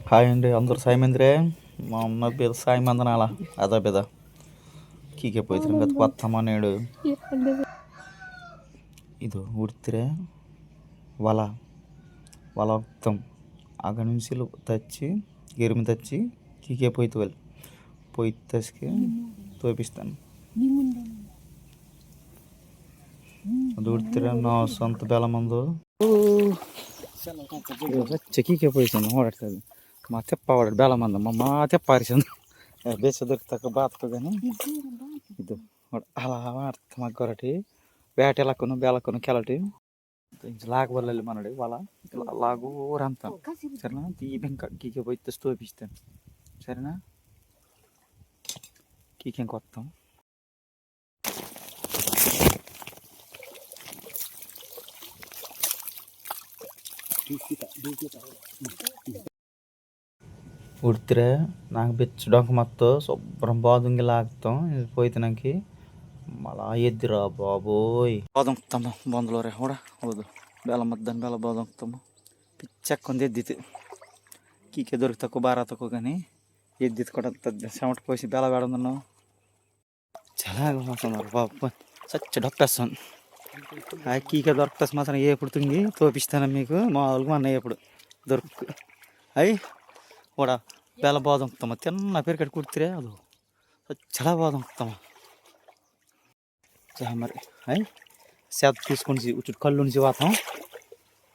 hi అండి అందరు సాయమందిరే మా అమ్మ పేరు సాయమందనాల అదా పెద కీకే పోయితే గత కొత్తమ్మ నేడు ಇದು ఉడితిరే వల వల వక్తం అక్కడ నుంచి తెచ్చి ఎరుమి తెచ్చి కీకే పోయితే వాళ్ళు పోయి తెచ్చి తోపిస్తాను ಅದು ಉಡ್ತೀರ ನಾವು ಸ್ವಂತ ಬೆಲ ಮಂದು ಚಕೀಕೆ ಪೋಯ್ತಾನೆ ಓಡಾಡ್ತದೆ మా తెప్ప వాడు బేల మంది మా తెప్ప అరిసింది బేస దొరుకుతాక బాతకు కానీ ఇది అలా ఆడుతా మాకు కొరటి వేట ఎలక్కును బేలక్కును కెలటి లాగబల్లి మనడు వాళ్ళ లాగు ఊరంతా సరేనా దీపంకా కీకే పోయి స్తూపిస్తాను సరేనా కీకేం కొత్తాం ಉಡ್ತಿರೆ నాకు ಬೆಚ್ಚಡೊಂಕ ಮತ್ತು శుభ్రం బాదుంగి లాగుతాం పోయితేనాకి మళ్ళా ఎద్దురా బాబోయ్ బాదుంకుతాము బందులో రే కూడా హౌదు బెల మద్దని బెల బాదుంకుతాము పిచ్చెక్కుంది ఎద్దితి కీకే దొరుకుతాకు బారా తక్కువ కానీ ఎద్దితి కూడా చెమట పోసి బెల వేడున్నావు చాలా పోతున్నారు బాబు సచ్చ డొప్పేస్తాను ఆ కీకే దొరుకుతాసి మాత్రం ఏ ఎప్పుడు తుంగి తోపిస్తాను మీకు మామూలుగా అన్నయ్య ఎప్పుడు దొరుకు అయ్యి కూడా బెల బాదుంకుతాము తిన్న పేరుకట్టి కుడితే అది చాలా బాదుంకుతాము మరి అయ్యి సేద తీసుకొని చుట్టూ కళ్ళు నుంచి పోతాం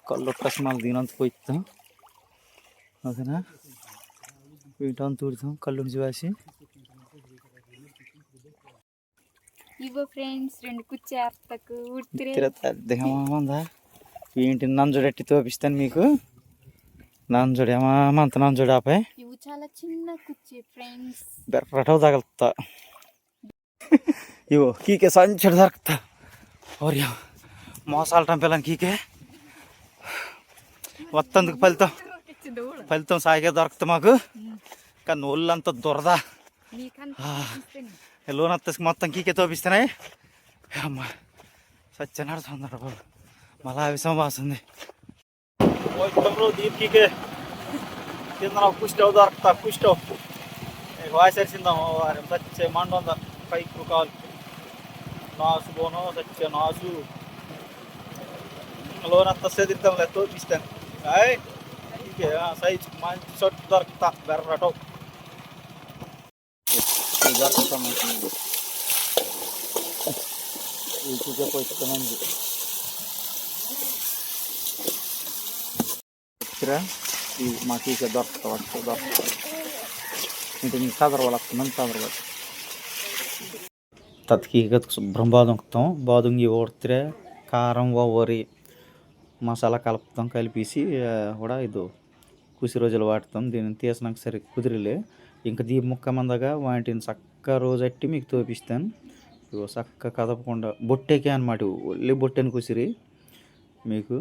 కళ్ళు ఒక్కసి మళ్ళీ దీనంత పోయిస్తాం ఓకేనా వీటంతా తుడతాం కళ్ళు నుంచి వేసి ఇవ్వ ఫ్రెండ్స్ రెండు కుచ్చేర్తకు ఉందా ఏంటి నంజుడెట్టి తోపిస్తాను మీకు నంజుడు ఏమంత నంజుడు ఆపై ఇవి చాలా చిన్న కుచ్చి ఫ్రెండ్స్ బెర్రటో తగలుతా ఇవో కీకే సంచడు దొరుకుతా ఓరియా మోసాలటం పిల్లని కీకే వత్తందుకు ఫలితం సాగే దొరుకుతా మాకు కానీ ఒళ్ళంతా దొరదా లోనత్తకి మొత్తం కీకే తోపిస్తున్నాయి అమ్మ సత్యనాడు తొందర బాబు మళ్ళా విషం వాస్తుంది దీప్కి కింద కుష్టవ్ దొరుకుతా కుష్టవ్ వాసరిసిందాం వారి సచ్చే మండ ఉందా పైకి కాలు నాసు పోను సచ్చే నాసు లోనంతా సెదిరిద్దాంలే తోపిస్తాను సైజు మంచి చొట్టు దొరుకుతా బెర్రటో మాకు ఇక దొరుకుతా ఇంటి చదరవాలి మంచి చదరవాలి తత్కీక శుభ్రం బాదుంకుతాం బాదుంగి ఓడితే కారం వరి మసాలా కలుపుతాం కలిపేసి కూడా ఇది కుసి రోజులు వాడతాం దీన్ని తీసినాక సరే కుదిరిలే ఇంకా దీప ముక్క మందగా వాటిని చక్క రోజట్టి మీకు తోపిస్తాను ఇగో చక్క కదపకుండా బొట్టెకే అనమాట ఒళ్ళి బొట్టెని కుసిరి మీకు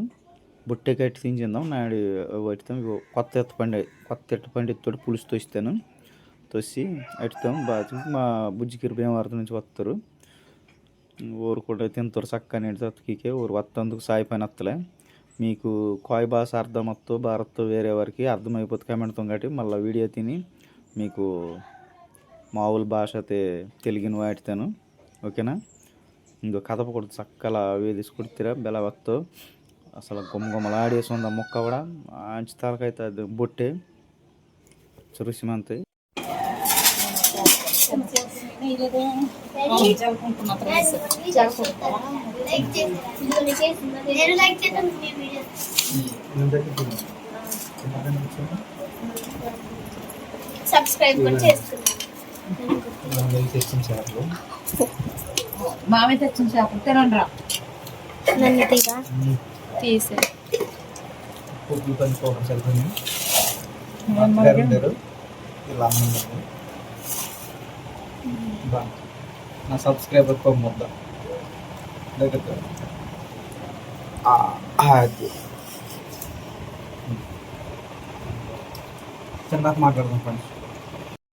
బొట్టెకి అట్టి తించిందాం నాడు పట్టుతాం ఇగో కొత్త ఎత్తపండితో పులుసు తోస్తాను తోసి అట్టుతాం బాగా మా బుజ్జికిరి భీమవరం నుంచి వస్తారు ఊరు కూడా తింటారు చక్క నీటి తత్తికే ఊరు వత్తందుకు సాయి పని వస్తలే మీకు కోయ భాష అర్థమవుతూ భారత్తో వేరే వారికి అర్థమైపోతే కమెంట్తో కాబట్టి మళ్ళీ వీడియో తిని మీకు మామూలు భాష అయితే తెలుగుని వాడుతాను ఓకేనా ఇంకో కదపకూడదు చక్కలా వేదిసి కుడితిరా బెలవత్తో అసలు గుమ్మలాడేసి ఉంది ఆ ముక్క కూడా మంచి తలకైతే అది బొట్టే చురుసిమంతాయి సబ్స్క్రైబ్ కూడా చేసుకున్నాను మామే తెచ్చిన చేపలు తినండి రా తీసే నా సబ్స్క్రైబర్ కొమ్మొద్ద చిన్న మాట్లాడదాం ఫ్రెండ్స్